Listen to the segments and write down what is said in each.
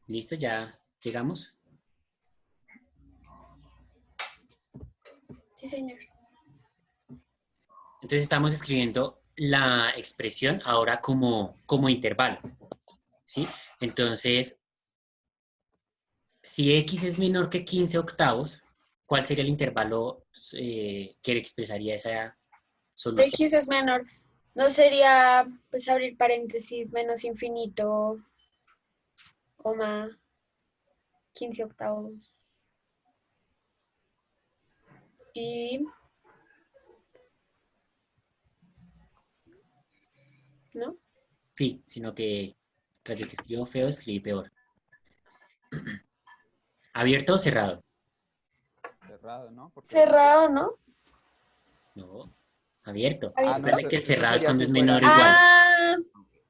¿Listo? ¿Ya llegamos? Sí, señor. Entonces estamos escribiendo la expresión ahora como intervalo, ¿sí? Entonces, si x es menor que 15 octavos, ¿cuál sería el intervalo que expresaría esa solución? X es menor. No sería, pues, abrir paréntesis, menos infinito, coma, 15 octavos. Y, ¿no? Sí, sino que tras de que escribo feo, escribí peor. ¿Abierto o cerrado? Cerrado, ¿no? Porque Cerrado, ¿no? No, abierto. ah, no, Abierto. Recuerda que el eso cerrado es sería cuando si es fuera menor o el igual. Ah,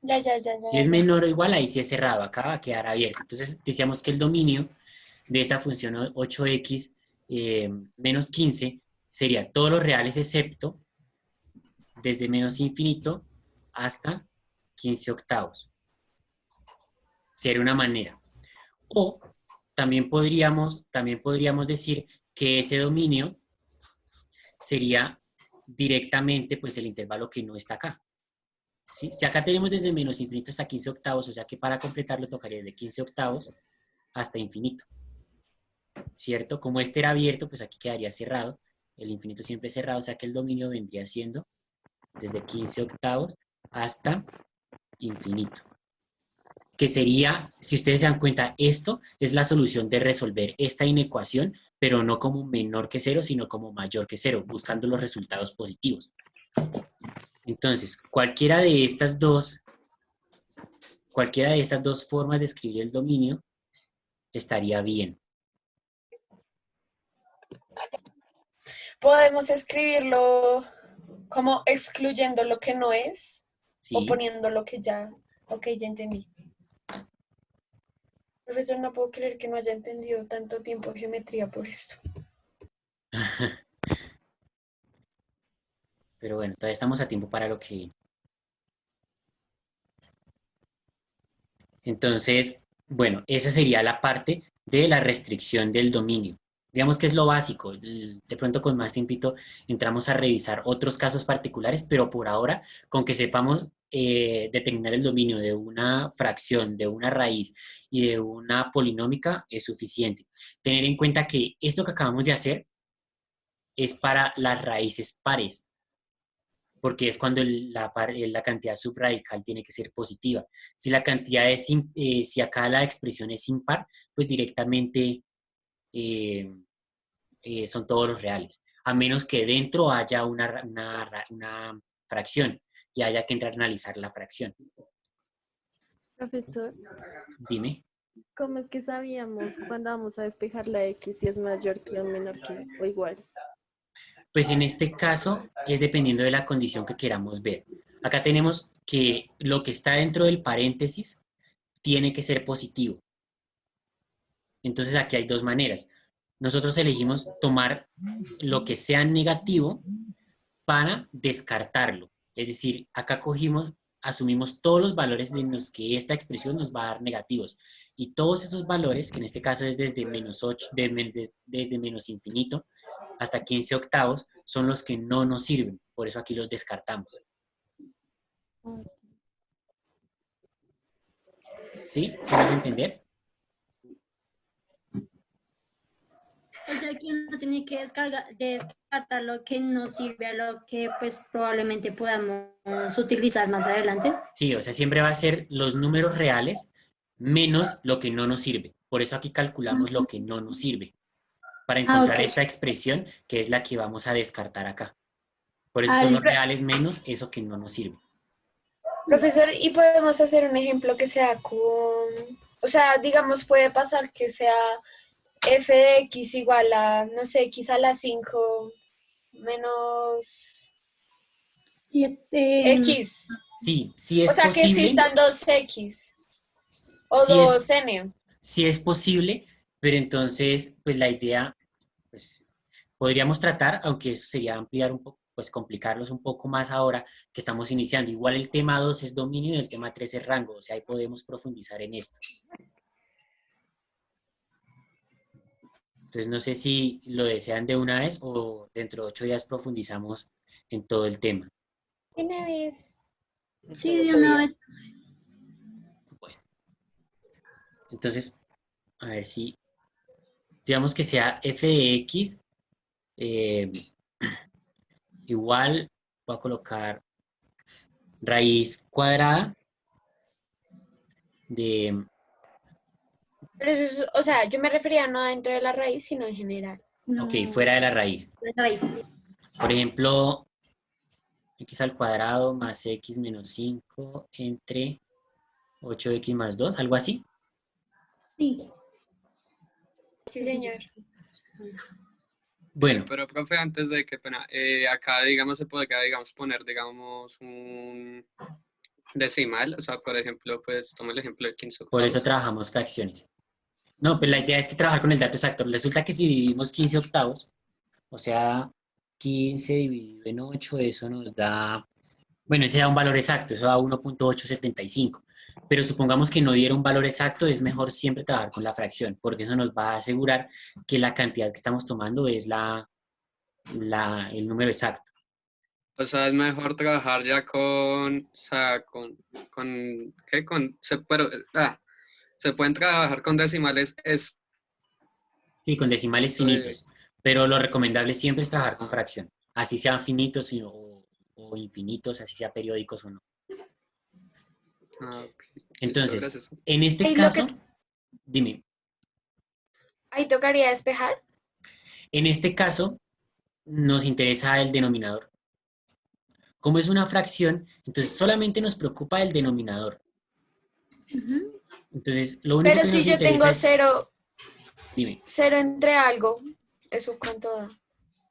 ya, ya, ya, Si ya, es ya. menor o igual, ahí sí es cerrado. Acá va a quedar abierto. Entonces, decíamos que el dominio de esta función 8x menos 15 sería todos los reales excepto desde menos infinito hasta 15 octavos. Sería una manera. O también podríamos decir que ese dominio sería directamente pues el intervalo que no está acá. ¿Sí? Si acá tenemos desde menos infinito hasta 15 octavos, o sea que para completarlo tocaría desde 15 octavos hasta infinito, ¿cierto? Como este era abierto, pues aquí quedaría cerrado, el infinito siempre es cerrado, o sea que el dominio vendría siendo desde 15 octavos hasta infinito. Que sería, si ustedes se dan cuenta, esto es la solución de resolver esta inecuación, pero no como menor que cero, sino como mayor que cero, buscando los resultados positivos. Entonces, cualquiera de estas dos formas de escribir el dominio estaría bien. Podemos escribirlo como excluyendo lo que no es o ¿Sí? poniendo lo que ya. Ok, ya entendí. Profesor, no puedo creer que no haya entendido tanto tiempo geometría por esto. Pero bueno, todavía estamos a tiempo para lo que viene. Entonces, bueno, esa sería la parte de la restricción del dominio. Digamos que es lo básico. De pronto con más tiempito entramos a revisar otros casos particulares, pero por ahora, con que sepamos determinar el dominio de una fracción, de una raíz y de una polinómica es suficiente. Tener en cuenta que esto que acabamos de hacer es para las raíces pares, porque es cuando la cantidad subradical tiene que ser positiva. Si la cantidad si acá la expresión es impar, pues directamente eh, son todos los reales, a menos que dentro haya una fracción y haya que entrar a analizar la fracción. Profesor, Dime. ¿cómo es que sabíamos cuando vamos a despejar la X si es mayor que o menor que o igual? Pues en este caso es dependiendo de la condición que queramos ver. Acá tenemos que lo que está dentro del paréntesis tiene que ser positivo. Entonces aquí hay dos maneras. Nosotros elegimos tomar lo que sea negativo para descartarlo. Es decir, acá asumimos todos los valores de los que esta expresión nos va a dar negativos. Y todos esos valores, que en este caso es desde menos 8, desde menos infinito hasta 15 octavos, son los que no nos sirven. Por eso aquí los descartamos. ¿Sí? ¿Sí me hago entender? O sea que uno tiene que descartar lo que no sirve a lo que pues probablemente podamos utilizar más adelante. Sí, o sea, siempre va a ser los números reales menos lo que no nos sirve. Por eso aquí calculamos lo que no nos sirve, para Ah, encontrar ok. esta expresión que es la que vamos a descartar acá. Por eso Ah, son los listo. reales menos eso que no nos sirve. Profesor, ¿y podemos hacer un ejemplo que sea con, o sea, digamos, puede pasar que sea f de x igual a, no sé, x a la 5 menos 7. x? Sí, sí O es sea, que posible, existan dos x o sí es, dos n. sí es posible, pero entonces, pues la idea, pues podríamos tratar, aunque eso sería ampliar un poco, pues complicarlos un poco más ahora que estamos iniciando. Igual el tema 2 es dominio y el tema 3 es rango, o sea, ahí podemos profundizar en esto. Entonces no sé si lo desean de una vez o dentro de 8 días profundizamos en todo el tema. Una vez. Sí, de una vez. Bueno, entonces, a ver si, digamos que sea f de x igual, voy a colocar raíz cuadrada de, Pero eso es, o sea, yo me refería no dentro de la raíz, sino en general. No, ok, fuera de la raíz. de raíz. Por ejemplo, x al cuadrado más x menos 5 entre 8x más 2, algo así. Sí. Sí, señor. Bueno, Pero profe, antes de que pena, acá digamos se podría digamos poner digamos un decimal, o sea, por ejemplo, pues toma el ejemplo de 15 por eso octavos. trabajamos fracciones. No, pues la idea es que trabajar con el dato exacto. Resulta que si dividimos 15 octavos, o sea, 15 dividido en 8, eso nos da, bueno, ese da un valor exacto, eso da 1.875. Pero supongamos que no diera un valor exacto, es mejor siempre trabajar con la fracción, porque eso nos va a asegurar que la cantidad que estamos tomando es el número exacto. O sea, es mejor trabajar ya con, o sea, ¿qué? Se pueden trabajar con decimales, Y con decimales eh, finitos, pero lo recomendable siempre es trabajar con fracción, así sean finitos o infinitos, así sea periódicos o no. ok, listo, Entonces, gracias. en este Ahí lo que caso, dime, ahí tocaría despejar. en este caso nos interesa el denominador. Como es una fracción, entonces solamente nos preocupa el denominador. Ujú. Entonces, lo único Pero que si nos yo interesa tengo es, cero, dime, cero entre algo, ¿eso cuánto da?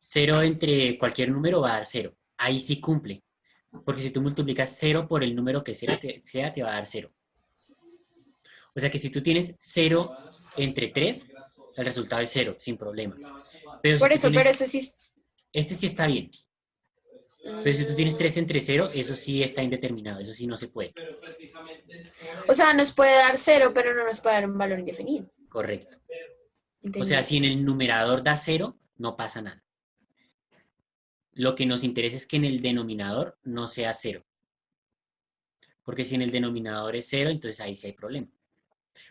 0 entre cualquier número va a dar 0. Ahí sí cumple, porque si tú multiplicas 0 por el número que sea, te va a dar 0. O sea que si tú tienes 0 entre 3, el resultado es 0, sin problema. Pero si Por tú eso, pero tienes, eso sí. este sí está bien, pero si tú tienes 3 entre 0, eso sí está indeterminado, eso sí no se puede. O sea, nos puede dar cero, pero no nos puede dar un valor indefinido. Correcto. O sea, Entendido. si en el numerador da 0, no pasa nada. Lo que nos interesa es que en el denominador no sea 0. Porque si en el denominador es 0, entonces ahí sí hay problema.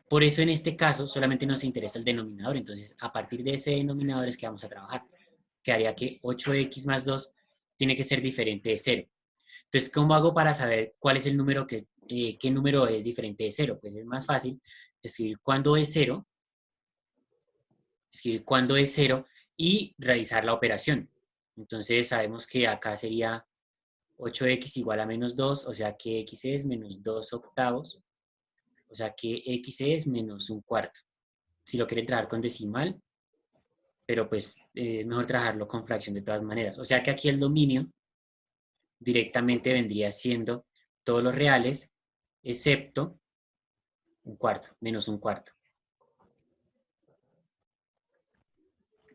Por eso en este caso solamente nos interesa el denominador. Entonces, a partir de ese denominador es que vamos a trabajar. Que haría que 8x más 2 tiene que ser diferente de 0. Entonces, ¿cómo hago para saber cuál es el número qué número es diferente de 0? Pues es más fácil escribir cuándo es 0, y realizar la operación. Entonces, sabemos que acá sería 8x igual a menos 2, o sea que x es menos 2 octavos, o sea que x es menos un cuarto. Si lo quieren trabajar con decimal, pero pues es mejor trabajarlo con fracción de todas maneras. O sea que aquí el dominio directamente vendría siendo todos los reales, excepto un cuarto, menos un cuarto.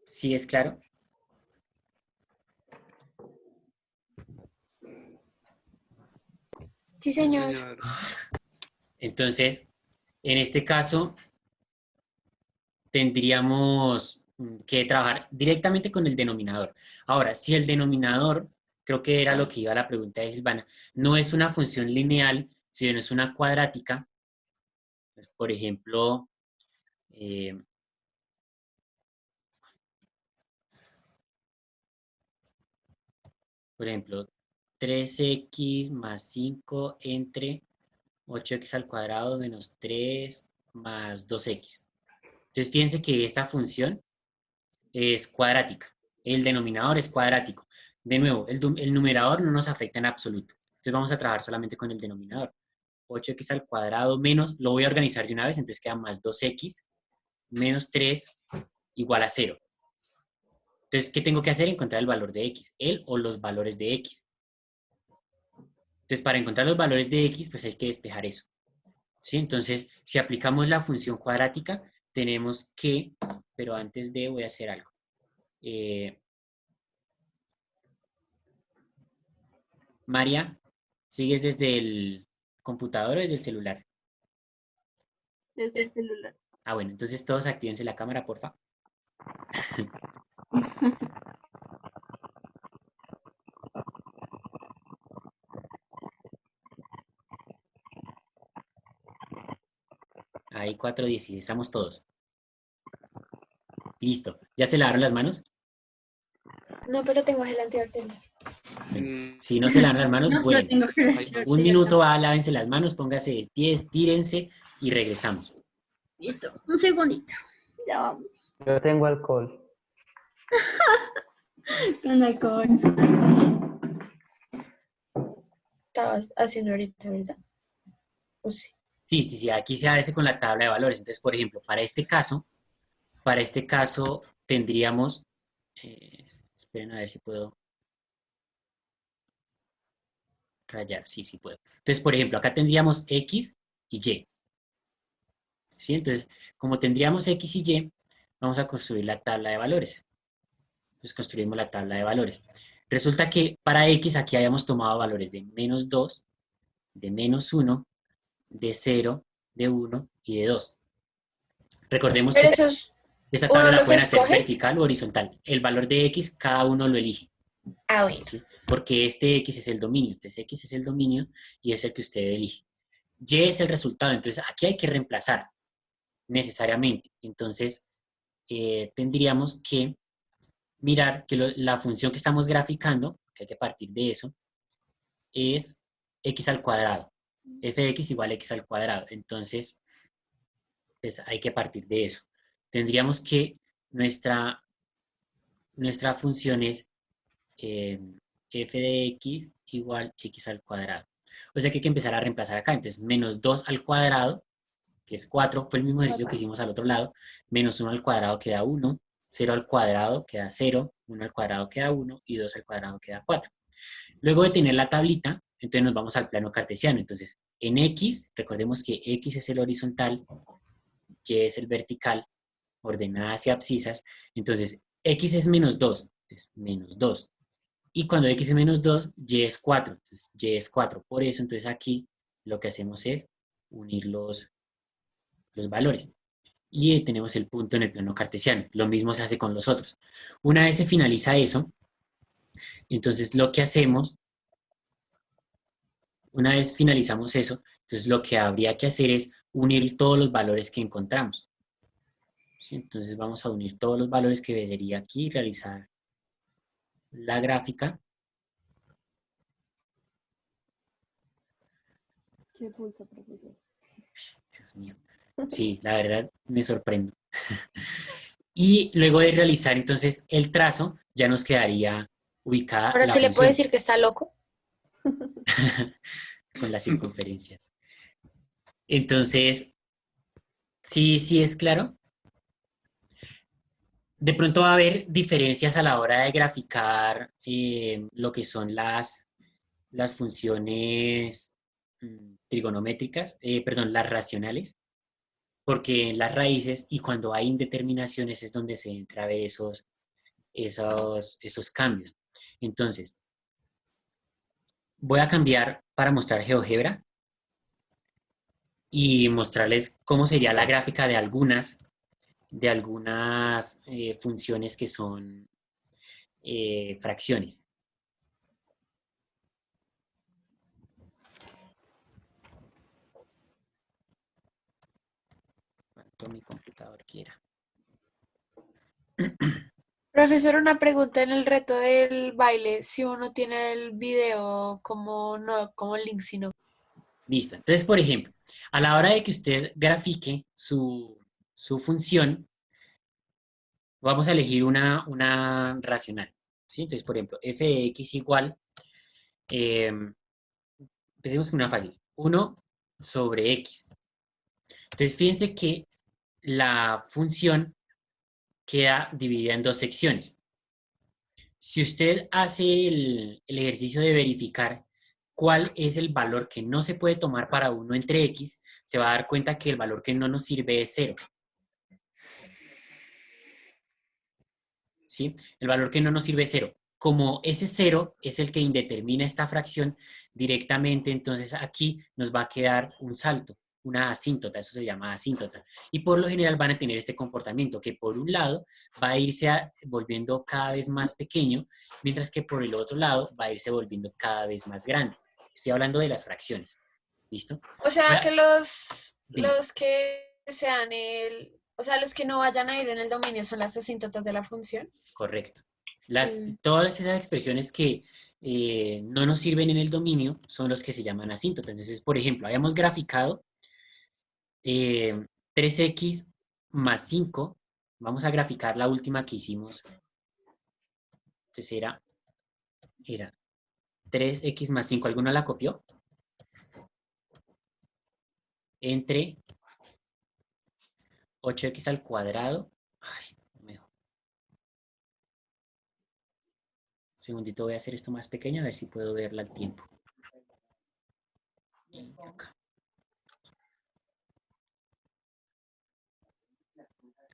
¿Sí es claro? Sí, Sí, señor. señor. Entonces, en este caso, tendríamos que trabajar directamente con el denominador. Ahora, si el denominador, creo que era lo que iba a la pregunta de Silvana, no es una función lineal, sino es una cuadrática, pues, por ejemplo, eh, por ejemplo, 3x más 5 entre 8x al cuadrado menos 3 más 2x. Entonces, fíjense que esta función es cuadrática. El denominador es cuadrático. De nuevo, el numerador no nos afecta en absoluto. Entonces vamos a trabajar solamente con el denominador. 8x al cuadrado menos, lo voy a organizar de una vez, entonces queda más 2x menos 3 igual a 0. Entonces, ¿qué tengo que hacer? Encontrar el valor de x, el o los valores de x. Entonces, para encontrar los valores de x, pues hay que despejar eso. ¿Sí? Entonces, si aplicamos la función cuadrática, tenemos que, pero antes de voy a hacer algo. María, ¿sigues desde el computador o desde el celular? Desde el celular. Ah, bueno, entonces todos actívense la cámara, porfa. Ahí 4:16, estamos todos. Listo. ¿Ya se lavaron las manos? No, pero tengo gel antibacterial. Si no se lavan las manos, No, bueno. no tengo que Un minuto va, lávense las manos, póngase de pies, tírense y regresamos. Listo, un segundito. Ya vamos. Yo tengo alcohol. Con alcohol. Estabas haciendo ahorita, ¿verdad? O sí. Sí, aquí se hace con la tabla de valores. Entonces, por ejemplo, para este caso tendríamos, esperen a ver si puedo rayar, sí puedo. Entonces, por ejemplo, acá tendríamos X y Y. ¿Sí? Entonces, como tendríamos X y Y, vamos a construir la tabla de valores. Entonces, construimos la tabla de valores. Resulta que para X aquí habíamos tomado valores de -2, de -1, de 0, de 1 y de 2. Recordemos que Pero esos, esta ¿uno tabla la los pueden hacer escoge? vertical o horizontal. El valor de X, cada uno lo elige. Ah, bueno. ¿Sí? Porque este X es el dominio. Entonces, X es el dominio y es el que usted elige. Y es el resultado. Entonces, aquí hay que reemplazar necesariamente. Entonces, tendríamos que mirar que la función que estamos graficando, que hay que partir de eso, es X al cuadrado. F de X igual a X al cuadrado. Entonces, pues hay que partir de eso. Tendríamos que nuestra función es f de x igual x al cuadrado. O sea que hay que empezar a reemplazar acá. Entonces, -2 al cuadrado, que es 4, fue el mismo ejercicio que hicimos al otro lado. -1 al cuadrado queda 1, 0 al cuadrado queda 0, 1 al cuadrado queda 1 y 2 al cuadrado queda 4. Luego de tener la tablita, entonces nos vamos al plano cartesiano. Entonces, en x, recordemos que x es el horizontal, y es el vertical, ordenadas y abscisas. Entonces, x es -2, entonces -2. Y cuando x es -2, y es 4. Entonces, y es 4. Por eso, entonces aquí lo que hacemos es unir los valores. Y tenemos el punto en el plano cartesiano. Lo mismo se hace con los otros. Una vez se finaliza eso, entonces lo que hacemos, una vez finalizamos eso, entonces lo que habría que hacer es unir todos los valores que encontramos. ¿Sí? Entonces vamos a unir todos los valores que debería aquí realizar la gráfica. Qué pulso, profesor. Dios mío. Sí, la verdad me sorprendo. Y luego de realizar entonces el trazo, ya nos quedaría ubicada Ahora la se le puede función decir que está loco. con las circunferencias. Entonces, sí es claro. De pronto va a haber diferencias a la hora de graficar lo que son las funciones trigonométricas, las racionales, porque en las raíces y cuando hay indeterminaciones es donde se entra a ver esos cambios. Entonces, voy a cambiar para mostrar GeoGebra y mostrarles cómo sería la gráfica de algunas funciones que son fracciones. Cuanto mi computador quiera. Profesor, una pregunta en el reto del baile. Si uno tiene el video, como no como link, sino. Listo. Entonces, por ejemplo, a la hora de que usted grafique su función, vamos a elegir una racional. ¿Sí? Entonces, por ejemplo, f de x igual, empecemos con una fácil, 1 sobre x. Entonces, fíjense que la función queda dividida en dos secciones. Si usted hace el ejercicio de verificar cuál es el valor que no se puede tomar para 1 entre x, se va a dar cuenta que el valor que no nos sirve es 0. ¿Sí? El valor que no nos sirve es 0. Como ese 0 es el que indetermina esta fracción directamente, entonces aquí nos va a quedar un salto. una asíntota, eso se llama asíntota. Y por lo general van a tener este comportamiento, que por un lado va a irse volviendo cada vez más pequeño, mientras que por el otro lado va a irse volviendo cada vez más grande. Estoy hablando de las fracciones. ¿Listo? O sea, Ahora, que dime. los que sean o sea, los que no vayan a ir en el dominio son las asíntotas de la función. Correcto. Mm. Todas esas expresiones que no nos sirven en el dominio son los que se llaman asíntotas. Entonces, por ejemplo, habíamos graficado 3x más 5. Vamos a graficar la última que hicimos. Entonces era 3x más 5. ¿Alguno la copió? Entre 8x al cuadrado. Ay, mejor. Un segundito, voy a hacer esto más pequeño a ver si puedo verla al tiempo. Y acá.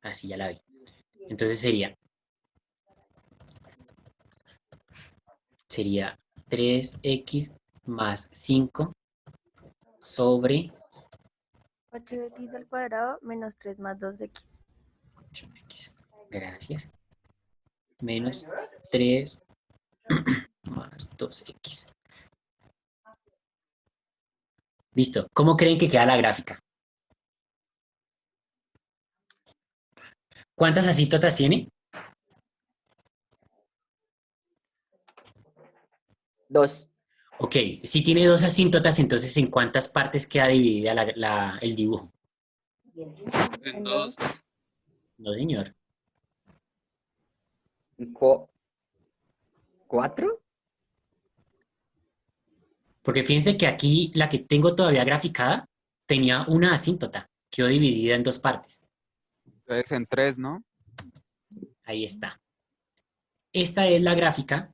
Así ya la vi. Entonces sería 3x más 5 sobre 8x al cuadrado menos 3 más 2x. 8x. Gracias. Menos 3 más 2x. Listo. ¿Cómo creen que queda la gráfica? ¿Cuántas asíntotas tiene? 2. Ok, si tiene 2 asíntotas, entonces ¿en cuántas partes queda dividida el dibujo? En 2. No, señor. 4. Porque fíjense que aquí la que tengo todavía graficada tenía una asíntota. Quedó dividida en 2 partes. Entonces en 3, ¿no? Ahí está. Esta es la gráfica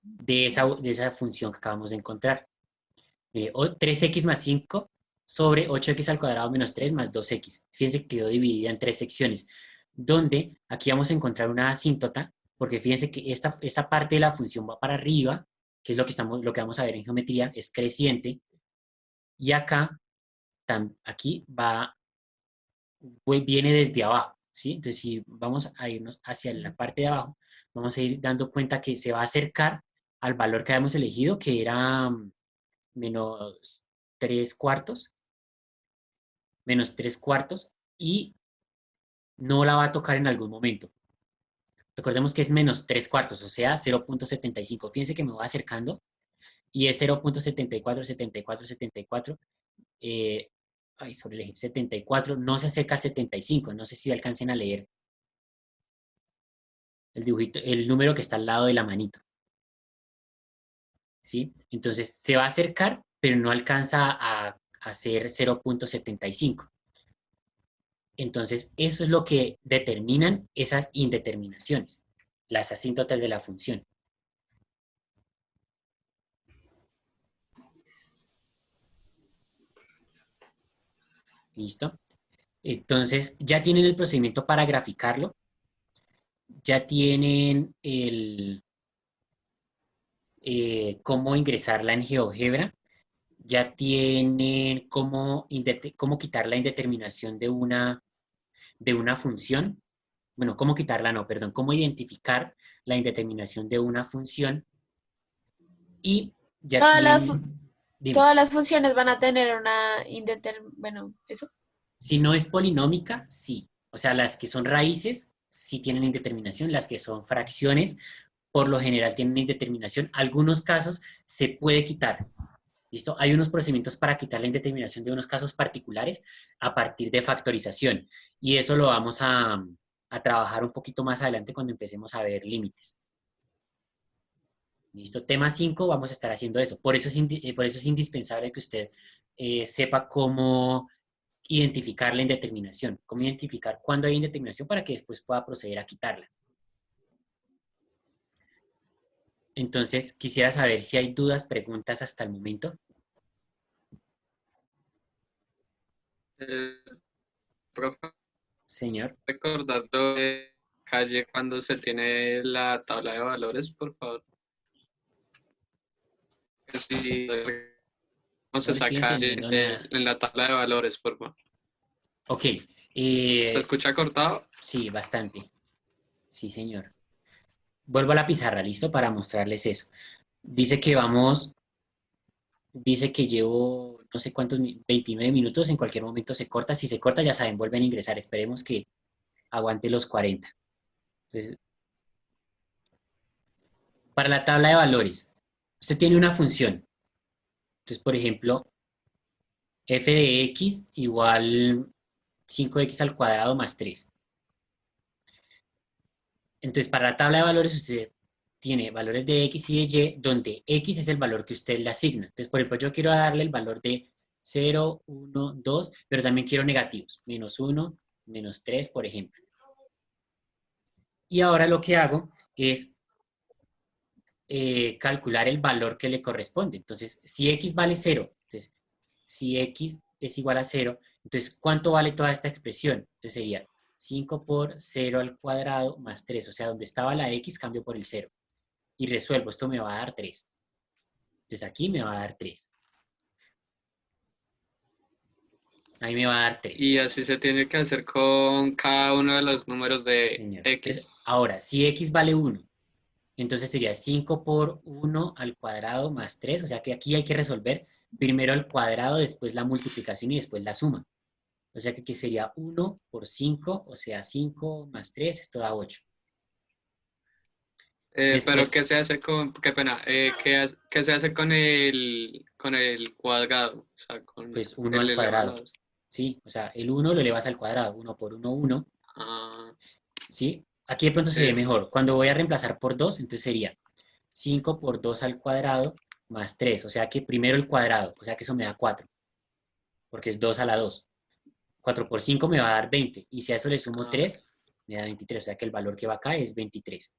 de esa función que acabamos de encontrar. Mire, 3x más 5 sobre 8x al cuadrado menos 3 más 2x. Fíjense que quedó dividida en 3 secciones, donde aquí vamos a encontrar una asíntota, porque fíjense que esta parte de la función va para arriba, que es lo que vamos a ver en geometría, es creciente, y acá, aquí viene desde abajo, ¿sí? Entonces, si vamos a irnos hacia la parte de abajo, vamos a ir dando cuenta que se va a acercar al valor que habíamos elegido, que era menos 3 cuartos, y no la va a tocar en algún momento. Recordemos que es menos 3 cuartos, o sea, 0.75. Fíjense que me voy acercando y es 0.74, 74, 74. Sobre el eje 74, no se acerca al 75. No sé si alcancen a leer el dibujito, el número que está al lado de la manito. ¿Sí? Entonces se va a acercar, pero no alcanza a hacer 0.75. Entonces, eso es lo que determinan esas indeterminaciones, las asíntotas de la función. ¿Listo? Entonces, ya tienen el procedimiento para graficarlo, ya tienen cómo ingresarla en GeoGebra, ya tienen cómo quitar la indeterminación de una función. Bueno, cómo quitarla, no, perdón, cómo identificar la indeterminación de una función y ya Todas las, tienen, dime, todas las funciones van a tener una bueno, eso. si no es polinómica, sí. O sea, las que son raíces sí tienen indeterminación, las que son fracciones por lo general tienen indeterminación. Algunos casos se puede quitar. ¿Listo? Hay unos procedimientos para quitar la indeterminación de unos casos particulares a partir de factorización. Y eso lo vamos a trabajar un poquito más adelante cuando empecemos a ver límites. ¿Listo? Tema 5, vamos a estar haciendo eso. Por eso es indispensable que usted sepa cómo identificar la indeterminación, cómo identificar cuándo hay indeterminación para que después pueda proceder a quitarla. Entonces, quisiera saber si hay dudas, preguntas hasta el momento. Profe, Señor. recordando de calle cuando se tiene la tabla de valores, por favor. Sí, Entonces estoy acá entendiendo nada. en la tabla de valores, por favor. Ok. ¿Se escucha cortado? Sí, bastante. Sí, señor. Vuelvo a la pizarra, listo, para mostrarles eso. Dice que dice que llevo no sé cuántos, 29 minutos, en cualquier momento se corta. Si se corta, ya saben, vuelven a ingresar. Esperemos que aguante los 40. Entonces, para la tabla de valores, usted tiene una función. Entonces, por ejemplo, f de x igual 5x al cuadrado más 3. Entonces, para la tabla de valores, usted tiene valores de x y de y, donde x es el valor que usted le asigna. Entonces, por ejemplo, yo quiero darle el valor de 0, 1, 2, pero también quiero negativos, -1, -3, por ejemplo. Y ahora lo que hago es calcular el valor que le corresponde. Entonces, si x vale 0, entonces, si x es igual a 0, entonces, ¿cuánto vale toda esta expresión? Entonces sería 5 por 0 al cuadrado más 3. O sea, donde estaba la x, cambio por el 0. Y resuelvo, esto me va a dar 3. Entonces aquí me va a dar 3. Ahí me va a dar 3. Y así se tiene que hacer con cada uno de los números de Señor. X. Entonces, ahora, si x vale 1, entonces sería 5 por 1 al cuadrado más 3. O sea que aquí hay que resolver primero el cuadrado, después la multiplicación y después la suma. O sea que aquí sería 1 por 5, o sea 5 más 3, esto da 8. Pero Después, ¿qué se hace con, qué pena, qué se hace con el cuadrado? O sea, con pues 1 el al elevado. cuadrado. ¿Sí? O sea, el 1 lo elevas al cuadrado. 1 por 1, 1. Ah, ¿Sí? Aquí de pronto se ve sí. mejor. Cuando voy a reemplazar por 2, entonces sería 5 por 2 al cuadrado más 3. O sea que primero el cuadrado. O sea que eso me da 4. Porque es 2 a la 2. 4 por 5 me va a dar 20. Y si a eso le sumo Ah, 3, me da 23. O sea que el valor que va acá es 23.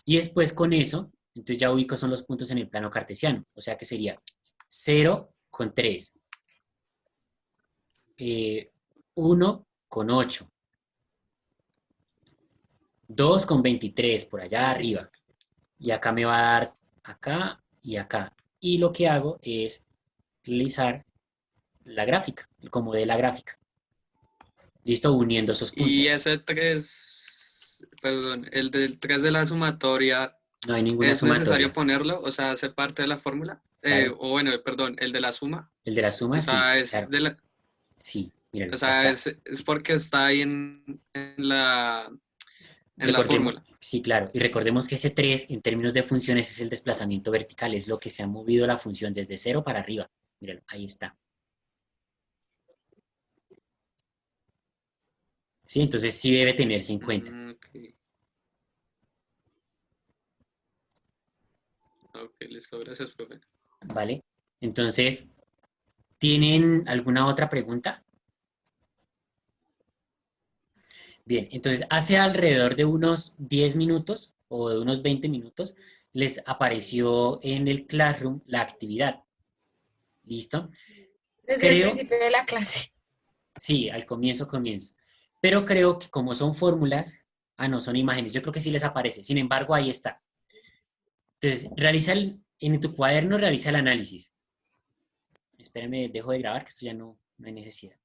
Y después con eso, entonces ya ubico son los puntos en el plano cartesiano. O sea que sería 0 con 3. 1 con 8. 2 con 23 por allá arriba. Y acá me va a dar acá y acá. Y lo que hago es realizar la gráfica, como de la gráfica. ¿Listo? Uniendo esos y puntos. ese 3, perdón, el del 3 de la sumatoria, No hay ninguna ¿es necesario sumatoria. ponerlo? O sea, ¿hace parte de la fórmula? Claro. O bueno, perdón, el de la suma. El de la O suma, sí, sea, es claro. de la, Sí, míralo, o acá sea, está. es porque está ahí en la Recordemos, fórmula. sí, claro. Y recordemos que ese 3 en términos de funciones es el desplazamiento vertical, es lo que se ha movido la función desde 0 para arriba. Míralo, ahí está. Sí, entonces sí debe tenerse en cuenta. Ok. Ok, listo, gracias, profe. ¿Vale? Entonces, ¿tienen alguna otra pregunta? Bien, entonces hace alrededor de unos 10 minutos o de unos 20 minutos les apareció en el Classroom la actividad. ¿Listo? Desde el Creo, principio de la clase. sí, al comienzo. Pero creo que como son fórmulas, no, son imágenes, yo creo que sí les aparece. Sin embargo, ahí está. Entonces, en tu cuaderno realiza el análisis. Espérame, dejo de grabar, que esto ya no hay necesidad.